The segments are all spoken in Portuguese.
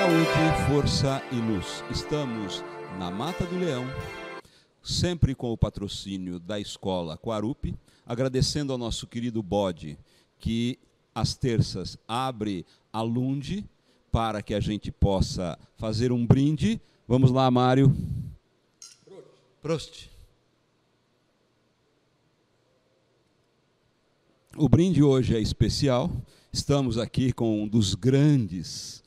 Saúde, força e luz. Estamos na Mata do Leão, sempre com o patrocínio da Escola Quarupi, agradecendo ao nosso querido Bode, que às terças abre a Lunde para que a gente possa fazer um brinde. Vamos lá, Mário. Prost. O brinde hoje é especial. Estamos aqui com um dos grandes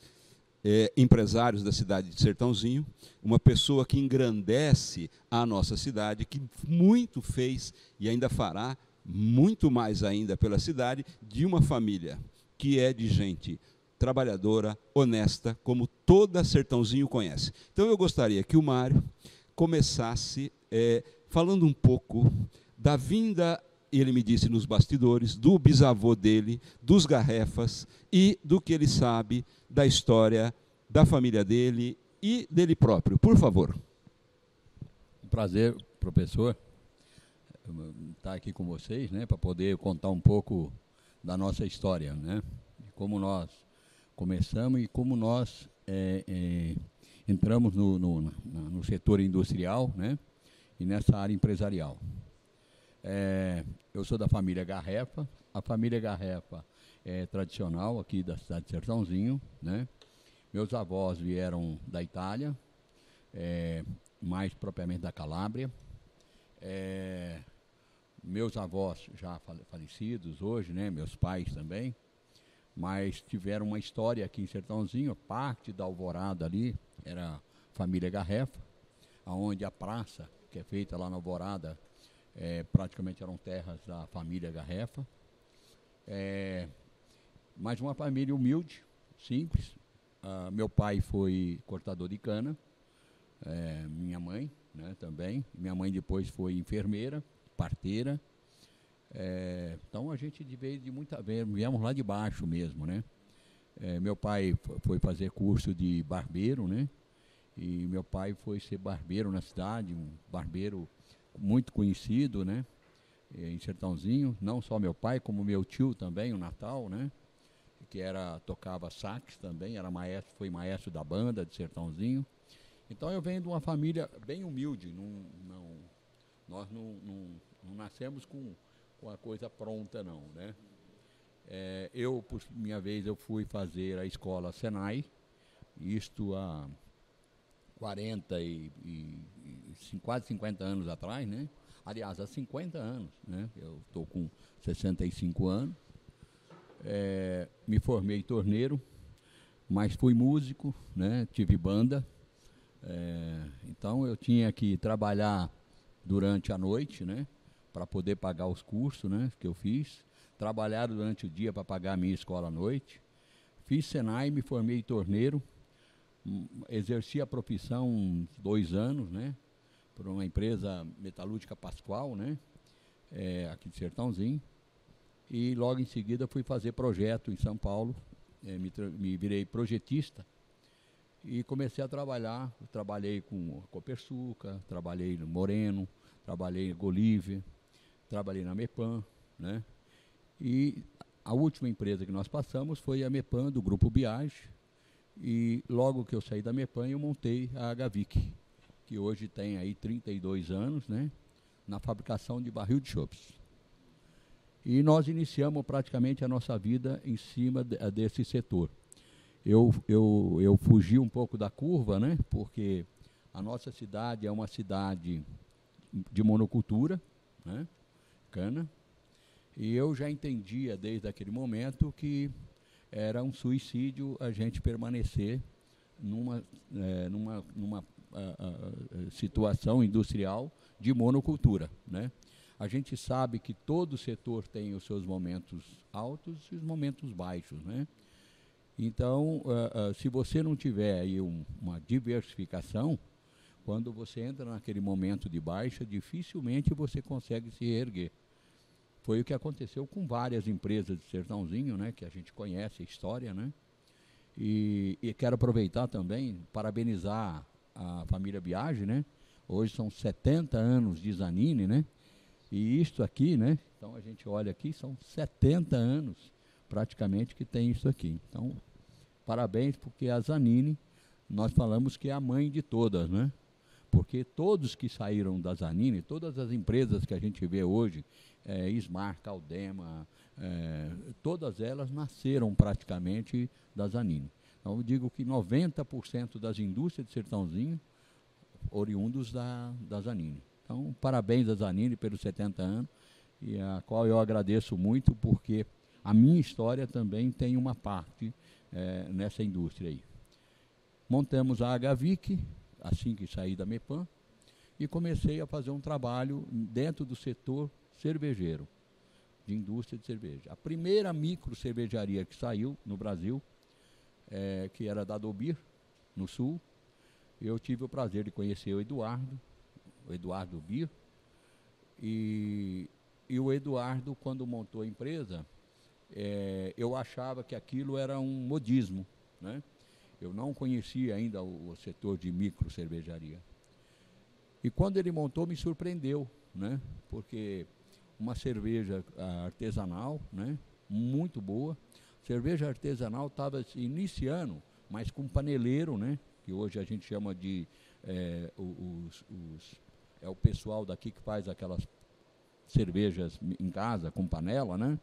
empresários da cidade de Sertãozinho, uma pessoa que engrandece a nossa cidade, que muito fez e ainda fará muito mais ainda pela cidade, de uma família que é de gente trabalhadora, honesta, como toda Sertãozinho conhece. Então eu gostaria que o Mário começasse falando um pouco da vinda, ele me disse nos bastidores, do bisavô dele, dos Garrefas e do que ele sabe da história da família dele e dele próprio. Por favor. Um prazer, professor, estar aqui com vocês, né, para poder contar um pouco da nossa história, né, de como nós começamos e como nós entramos no setor industrial, né, e nessa área empresarial. Eu sou da família Garrefa. A família Garrefa é tradicional aqui da cidade de Sertãozinho, né? Meus avós vieram da Itália, mais propriamente da Calábria. Meus avós já falecidos hoje, né? Meus pais também, mas tiveram uma história aqui em Sertãozinho. Parte da Alvorada ali era a família Garrefa, onde a praça que é feita lá na Alvorada praticamente eram terras da família Garrefa. Mas uma família humilde, simples. Meu pai foi cortador de cana, minha mãe, né, também. Minha mãe depois foi enfermeira, parteira. Então a gente veio de viemos lá de baixo mesmo, né? Meu pai foi fazer curso de barbeiro, né? E meu pai foi ser barbeiro na cidade, um barbeiro muito conhecido, né, em Sertãozinho. Não só meu pai, como meu tio também, o Natal, né, que tocava sax também, foi maestro da banda de Sertãozinho. Então eu venho de uma família bem humilde. Nós não nascemos com a coisa pronta, não, né. Por minha vez, eu fui fazer a escola Senai, isto há quase 50 anos atrás, né? Aliás, há 50 anos, né? Eu estou com 65 anos. Me formei torneiro, mas fui músico, né? Tive banda. Então eu tinha que trabalhar durante a noite, né? Para poder pagar os cursos, né? Que eu fiz. Trabalhar durante o dia para pagar a minha escola à noite. Fiz Senai, me formei torneiro. Exerci a profissão uns 2 anos, né, por uma empresa metalúrgica Pascoal, né, aqui de Sertãozinho, e logo em seguida fui fazer projeto em São Paulo, me virei projetista e comecei a trabalhar. Trabalhei com a Copersuca, trabalhei no Moreno, trabalhei em Golívia, trabalhei na Mepan, né, e a última empresa que nós passamos foi a Mepan do Grupo Biage. E logo que eu saí da Mepan, eu montei a Gavic, que hoje tem aí 32 anos, né, na fabricação de barril de chopes. E nós iniciamos praticamente a nossa vida em cima desse setor. Eu fugi um pouco da curva, né, porque a nossa cidade é uma cidade de monocultura, né, cana, e eu já entendia desde aquele momento que era um suicídio a gente permanecer numa situação industrial de monocultura, né? A gente sabe que todo setor tem os seus momentos altos e os momentos baixos, né? Então, se você não tiver aí uma diversificação, quando você entra naquele momento de baixa, dificilmente você consegue se reerguer. Foi o que aconteceu com várias empresas de Sertãozinho, né, que a gente conhece a história, né? E quero aproveitar também, parabenizar a família Biagi, né? Hoje são 70 anos de Zanini, né? E isto aqui, né? Então a gente olha aqui, são 70 anos praticamente que tem isso aqui. Então, parabéns, porque a Zanini nós falamos que é a mãe de todas, né? Porque todos que saíram da Zanini, todas as empresas que a gente vê hoje, Ismar, Caldema, todas elas nasceram praticamente da Zanini. Então eu digo que 90% das indústrias de Sertãozinho oriundos da Zanini. Então, parabéns a Zanini pelos 70 anos, e a qual eu agradeço muito, porque a minha história também tem uma parte nessa indústria aí. Montamos a Agavic, assim que saí da MEPAM, e comecei a fazer um trabalho dentro do setor cervejeiro, de indústria de cerveja. A primeira micro cervejaria que saiu no Brasil, que era da Dobir, no Sul, eu tive o prazer de conhecer o Eduardo Bir, e o Eduardo, quando montou a empresa, eu achava que aquilo era um modismo, né? Eu não conhecia ainda o setor de micro cervejaria. E quando ele montou, me surpreendeu, né? Porque uma cerveja artesanal, né? Muito boa. Cerveja artesanal estava se iniciando, mas com paneleiro, né? Que hoje a gente chama de o pessoal daqui que faz aquelas cervejas em casa com panela, né?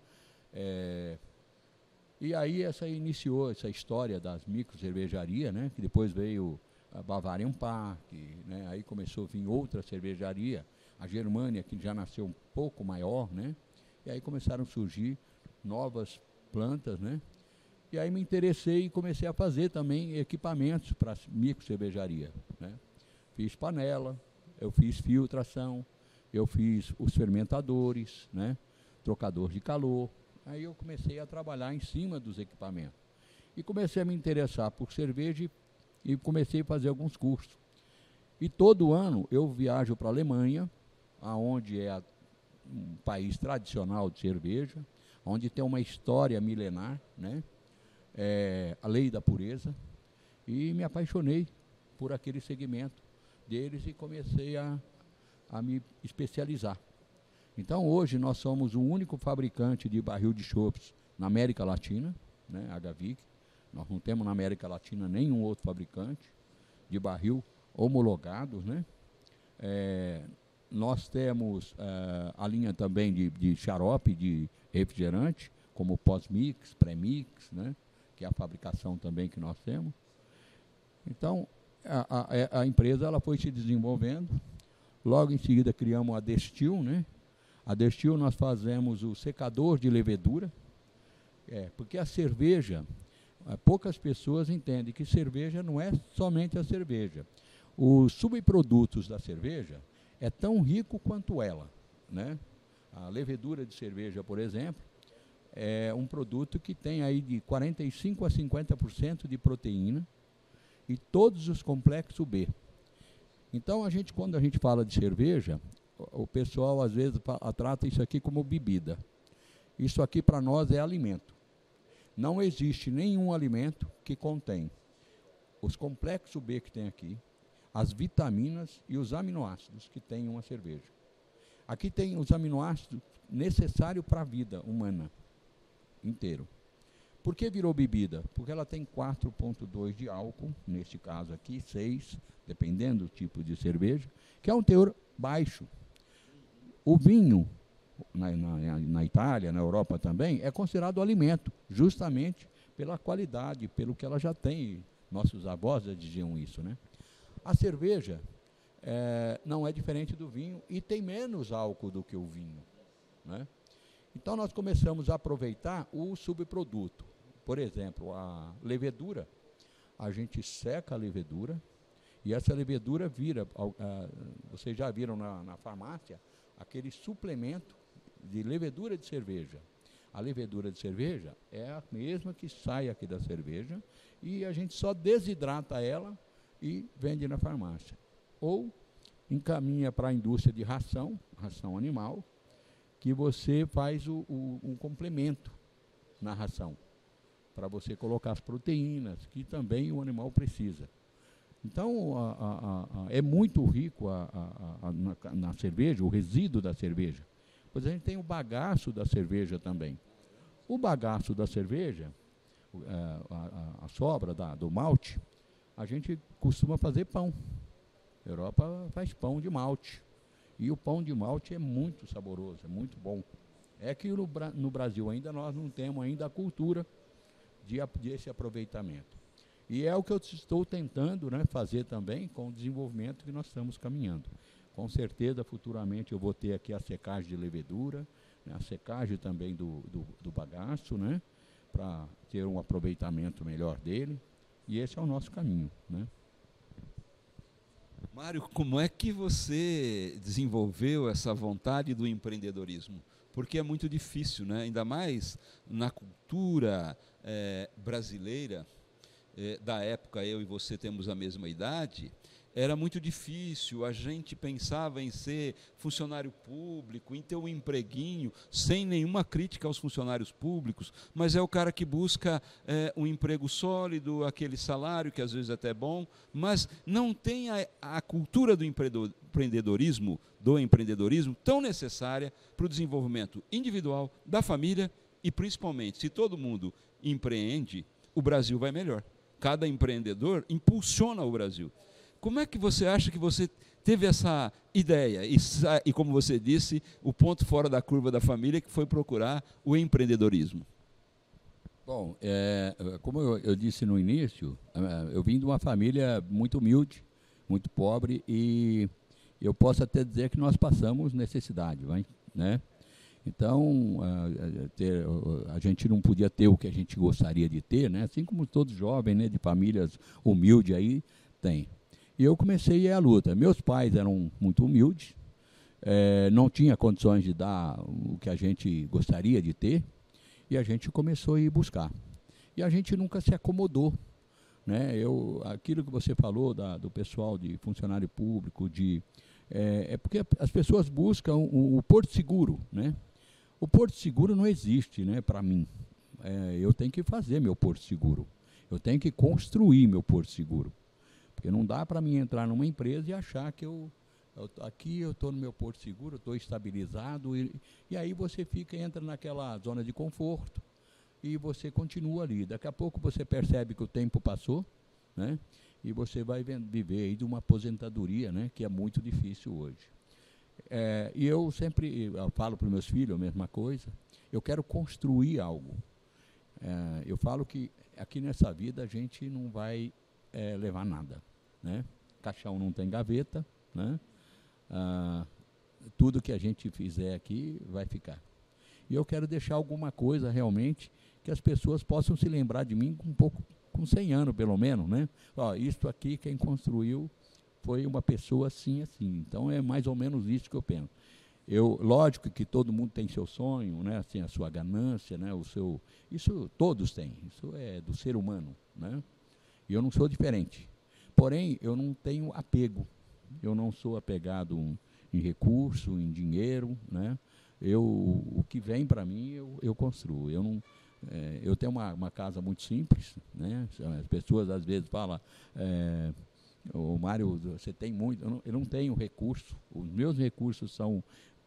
E aí iniciou essa história das micro cervejarias, né? Que depois veio a Bavarian Park, né? Aí começou a vir outra cervejaria, a Germânia, que já nasceu um pouco maior, né? E aí começaram a surgir novas plantas, né? E aí me interessei e comecei a fazer também equipamentos para micro cervejaria, né? Fiz panela, eu fiz filtração, eu fiz os fermentadores, né? Trocador de calor. Aí eu comecei a trabalhar em cima dos equipamentos. E comecei a me interessar por cerveja e comecei a fazer alguns cursos. E todo ano eu viajo para a Alemanha, onde é um país tradicional de cerveja, onde tem uma história milenar, né? A lei da pureza, e me apaixonei por aquele segmento deles e comecei a me especializar. Então hoje nós somos o único fabricante de barril de chopps na América Latina, né, Agavic. Nós não temos na América Latina nenhum outro fabricante de barril homologado, né? Nós temos a linha também de xarope, de refrigerante, como pós-mix, pré-mix, né? Que é a fabricação também que nós temos. Então, a empresa ela foi se desenvolvendo. Logo em seguida criamos a Destil, né? A Destil nós fazemos o secador de levedura, porque a cerveja, poucas pessoas entendem que cerveja não é somente a cerveja. Os subprodutos da cerveja é tão rico quanto ela, né? A levedura de cerveja, por exemplo, é um produto que tem aí de 45% a 50% de proteína e todos os complexos B. Então, quando a gente fala de cerveja, o pessoal às vezes trata isso aqui como bebida. Isso aqui para nós é alimento. Não existe nenhum alimento que contém os complexos B que tem aqui, as vitaminas e os aminoácidos que tem uma cerveja. Aqui tem os aminoácidos necessários para a vida humana inteiro. Por que virou bebida? Porque ela tem 4,2 de álcool, neste caso aqui, 6, dependendo do tipo de cerveja, que é um teor baixo. O vinho, na Itália, na Europa também, é considerado alimento, justamente pela qualidade, pelo que ela já tem. Nossos avós já diziam isso, né? A cerveja não é diferente do vinho e tem menos álcool do que o vinho, né? Então nós começamos a aproveitar o subproduto. Por exemplo, a levedura, a gente seca a levedura e essa levedura vira, vocês já viram na farmácia, aquele suplemento de levedura de cerveja. A levedura de cerveja é a mesma que sai aqui da cerveja e a gente só desidrata ela e vende na farmácia. Ou encaminha para a indústria de ração animal, que você faz um complemento na ração, para você colocar as proteínas, que também o animal precisa. Então, é muito rico na cerveja, o resíduo da cerveja. Pois a gente tem o bagaço da cerveja também. O bagaço da cerveja, a sobra do malte, a gente costuma fazer pão. A Europa faz pão de malte. E o pão de malte é muito saboroso, é muito bom. É que no Brasil ainda nós não temos ainda a cultura desse aproveitamento. E é o que eu estou tentando, né, fazer também com o desenvolvimento que nós estamos caminhando. Com certeza, futuramente, eu vou ter aqui a secagem de levedura, né, a secagem também do bagaço, né, para ter um aproveitamento melhor dele. E esse é o nosso caminho, né? Mário, como é que você desenvolveu essa vontade do empreendedorismo? Porque é muito difícil, né? Ainda mais na cultura brasileira, da época, eu e você temos a mesma idade, era muito difícil, a gente pensava em ser funcionário público, em ter um empreguinho, sem nenhuma crítica aos funcionários públicos, mas é o cara que busca um emprego sólido, aquele salário que às vezes até é bom, mas não tem a cultura do empreendedorismo tão necessária para o desenvolvimento individual, da família e principalmente, se todo mundo empreende, o Brasil vai melhor. Cada empreendedor impulsiona o Brasil. Como é que você acha que você teve essa ideia? E como você disse, o ponto fora da curva da família que foi procurar o empreendedorismo. Bom, como eu disse no início, eu vim de uma família muito humilde, muito pobre, e eu posso até dizer que nós passamos necessidade, né? Então, a gente não podia ter o que a gente gostaria de ter, né? Assim como todos jovens, né, de famílias humildes aí, tem. E eu comecei a ir à luta. Meus pais eram muito humildes, não tinha condições de dar o que a gente gostaria de ter, e a gente começou a ir buscar. E a gente nunca se acomodou, né? Aquilo que você falou do pessoal de funcionário público, é porque as pessoas buscam o porto seguro, né? O porto seguro não existe, né, para mim. Eu tenho que fazer meu porto seguro. Eu tenho que construir meu porto seguro. Porque não dá para mim entrar numa empresa e achar que aqui eu estou no meu porto seguro, estou estabilizado, e aí você entra naquela zona de conforto e você continua ali. Daqui a pouco você percebe que o tempo passou, né, e você vai viver aí de uma aposentadoria, né, que é muito difícil hoje. E eu sempre falo para os meus filhos a mesma coisa, eu quero construir algo. Eu falo que aqui nessa vida a gente não vai levar nada, né? Caixão não tem gaveta, né? Tudo que a gente fizer aqui vai ficar. E eu quero deixar alguma coisa realmente que as pessoas possam se lembrar de mim com 100 anos pelo menos, né? Isto aqui quem construiu foi uma pessoa assim, assim. Então é mais ou menos isso que eu penso. Lógico que todo mundo tem seu sonho, né? Assim, a sua ganância, né? Isso todos têm. Isso é do ser humano, né? E eu não sou diferente. Porém, eu não tenho apego. Eu não sou apegado em recurso, em dinheiro, né? O que vem para mim, eu construo. Eu tenho uma casa muito simples, né? As pessoas às vezes falam, Mário, você tem muito. Eu não tenho recurso. Os meus recursos são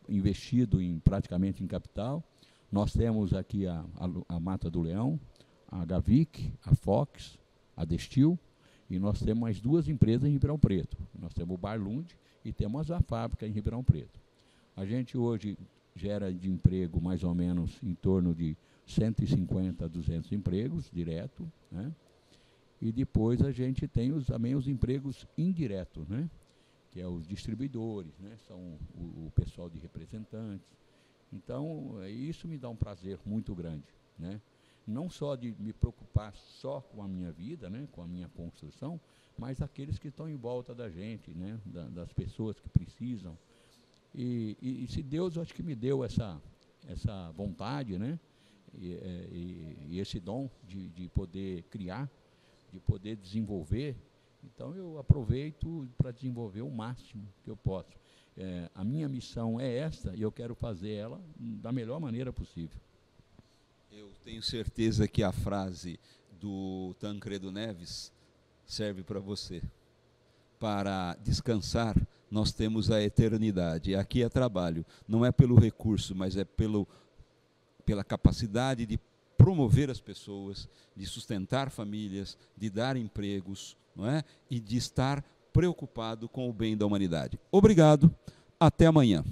investidos praticamente em capital. Nós temos aqui a Mata do Leão, a Gavic, a Fox, a Destil, e nós temos mais 2 empresas em Ribeirão Preto. Nós temos o Barlund e temos a fábrica em Ribeirão Preto. A gente hoje gera de emprego mais ou menos em torno de 150 a 200 empregos direto, né? E depois a gente tem também os empregos indiretos, né? Que é os distribuidores, né? São o pessoal de representantes. Então, isso me dá um prazer muito grande, né? Não só de me preocupar só com a minha vida, né? Com a minha construção, mas aqueles que estão em volta da gente, né? Das pessoas que precisam. E se Deus, acho que me deu essa vontade, né? E esse dom de poder criar, de poder desenvolver, então eu aproveito para desenvolver o máximo que eu posso. A minha missão é esta e eu quero fazer ela da melhor maneira possível. Eu tenho certeza que a frase do Tancredo Neves serve para você. Para descansar, nós temos a eternidade. Aqui é trabalho, não é pelo recurso, mas é pela capacidade de promover as pessoas, de sustentar famílias, de dar empregos, não é? E de estar preocupado com o bem da humanidade. Obrigado, até amanhã.